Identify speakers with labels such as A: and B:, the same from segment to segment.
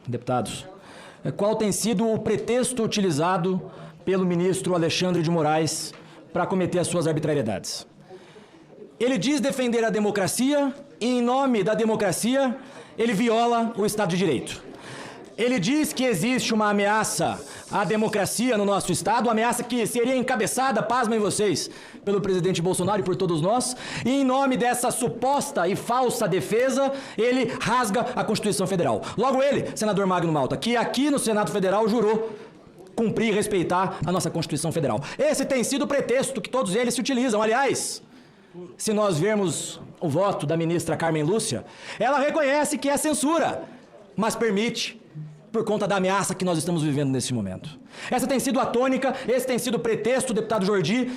A: deputados, qual tem sido o pretexto utilizado pelo ministro Alexandre de Moraes para cometer as suas arbitrariedades. Ele diz defender a democracia e, em nome da democracia, ele viola o Estado de Direito. Ele diz que existe uma ameaça à democracia no nosso Estado, uma ameaça que seria encabeçada, pasmem vocês, pelo presidente Bolsonaro e por todos nós, e em nome dessa suposta e falsa defesa, ele rasga a Constituição Federal. Logo ele, senador Magno Malta, que aqui no Senado Federal jurou cumprir e respeitar a nossa Constituição Federal. Esse tem sido o pretexto que todos eles se utilizam. Aliás, se nós vermos o voto da ministra Carmen Lúcia, ela reconhece que é censura, mas permite por conta da ameaça que nós estamos vivendo nesse momento. Essa tem sido a tônica, esse tem sido o pretexto, deputado Jordi,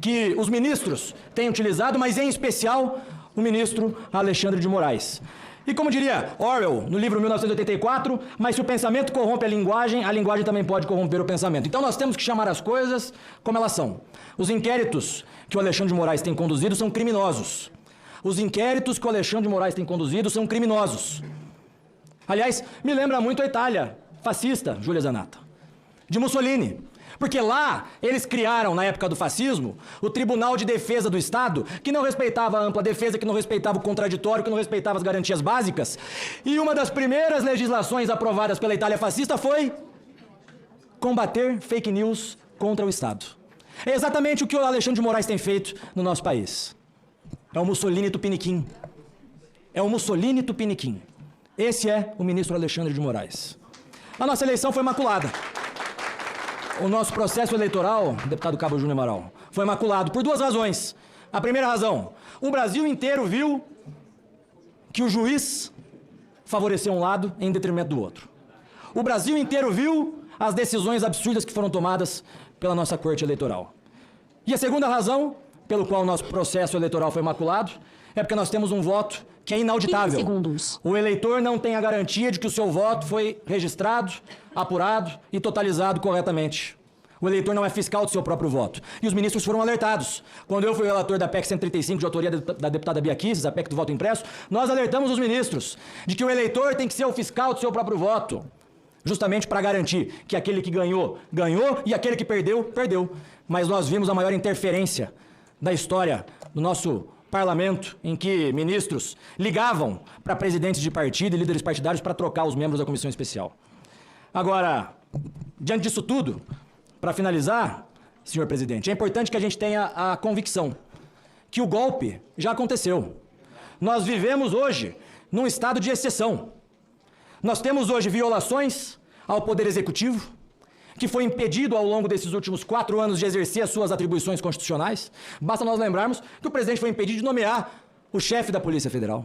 A: que os ministros têm utilizado, mas em especial o ministro Alexandre de Moraes. E como diria Orwell, no livro 1984, mas se o pensamento corrompe a linguagem também pode corromper o pensamento. Então nós temos que chamar as coisas como elas são. Os inquéritos que o Alexandre de Moraes tem conduzido são criminosos. Os inquéritos que o Alexandre de Moraes tem conduzido são criminosos. Aliás, me lembra muito a Itália fascista, Júlia Zanatta, de Mussolini. Porque lá eles criaram, na época do fascismo, o Tribunal de Defesa do Estado, que não respeitava a ampla defesa, que não respeitava o contraditório, que não respeitava as garantias básicas. E uma das primeiras legislações aprovadas pela Itália fascista foi combater fake news contra o Estado. É exatamente o que o Alexandre de Moraes tem feito no nosso país. É o Mussolini tupiniquim. É o Mussolini tupiniquim. Esse é o ministro Alexandre de Moraes. A nossa eleição foi maculada. O nosso processo eleitoral, deputado Cabo Júnior Amaral, foi maculado por duas razões. A primeira razão, o Brasil inteiro viu que o juiz favoreceu um lado em detrimento do outro. O Brasil inteiro viu as decisões absurdas que foram tomadas pela nossa Corte Eleitoral. E a segunda razão, pelo qual o nosso processo eleitoral foi maculado, é porque nós temos um voto que é inauditável.
B: 15 segundos.
A: O eleitor não tem a garantia de que o seu voto foi registrado, apurado e totalizado corretamente. O eleitor não é fiscal do seu próprio voto. E os ministros foram alertados. Quando eu fui relator da PEC 135, de autoria da deputada Bia Kicis, a PEC do voto impresso, nós alertamos os ministros de que o eleitor tem que ser o fiscal do seu próprio voto. Justamente para garantir que aquele que ganhou, ganhou e aquele que perdeu, perdeu. Mas nós vimos a maior interferência da história do nosso parlamento, em que ministros ligavam para presidentes de partido e líderes partidários para trocar os membros da comissão especial. Agora, diante disso tudo, para finalizar, senhor presidente, é importante que a gente tenha a convicção que o golpe já aconteceu. Nós vivemos hoje num estado de exceção. Nós temos hoje violações ao Poder Executivo, que foi impedido ao longo desses últimos 4 anos de exercer as suas atribuições constitucionais. Basta nós lembrarmos que o presidente foi impedido de nomear o chefe da Polícia Federal.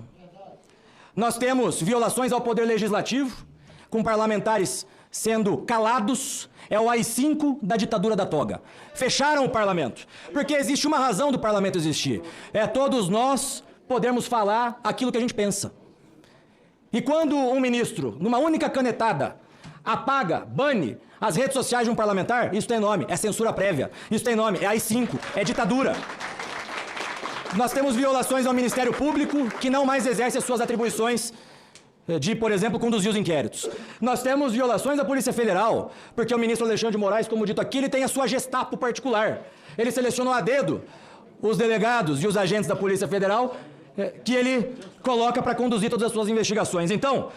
A: Nós temos violações ao Poder Legislativo, com parlamentares sendo calados. É o AI-5 da ditadura da toga. Fecharam o parlamento, porque existe uma razão do parlamento existir. É todos nós podermos falar aquilo que a gente pensa. E quando um ministro, numa única canetada, apaga, bane as redes sociais de um parlamentar, isso tem nome, é censura prévia. Isso tem nome, é AI-5, é ditadura. Nós temos violações ao Ministério Público, que não mais exerce as suas atribuições de, por exemplo, conduzir os inquéritos. Nós temos violações à Polícia Federal, porque o ministro Alexandre de Moraes, como dito aqui, ele tem a sua Gestapo particular. Ele selecionou a dedo os delegados e os agentes da Polícia Federal que ele coloca para conduzir todas as suas investigações. Então,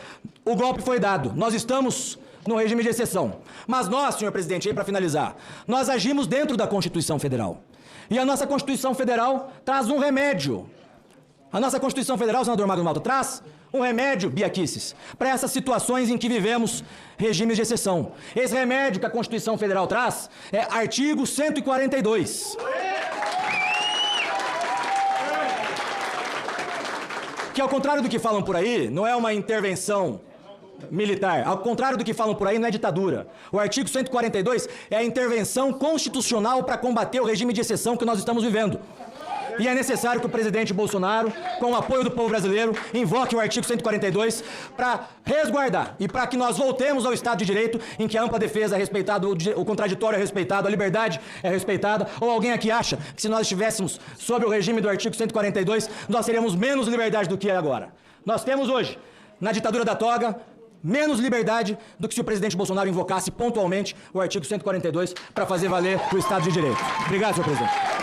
A: o golpe foi dado. Nós estamos no regime de exceção. Mas nós, senhor presidente, aí para finalizar, nós agimos dentro da Constituição Federal. E a nossa Constituição Federal traz um remédio. A nossa Constituição Federal, senador Magno Malta, traz um remédio, Bia Kicis, para essas situações em que vivemos regimes de exceção. Esse remédio que a Constituição Federal traz é artigo 142. Que, ao contrário do que falam por aí, não é uma intervenção militar. Ao contrário do que falam por aí, não é ditadura. O artigo 142 é a intervenção constitucional para combater o regime de exceção que nós estamos vivendo. E é necessário que o presidente Bolsonaro, com o apoio do povo brasileiro, invoque o artigo 142 para resguardar e para que nós voltemos ao Estado de Direito, em que a ampla defesa é respeitada, o contraditório é respeitado, a liberdade é respeitada. Ou alguém aqui acha que se nós estivéssemos sob o regime do artigo 142, nós teríamos menos liberdade do que é agora? Nós temos hoje, na ditadura da toga, menos liberdade do que se o presidente Bolsonaro invocasse pontualmente o artigo 142 para fazer valer o Estado de Direito. Obrigado, senhor presidente.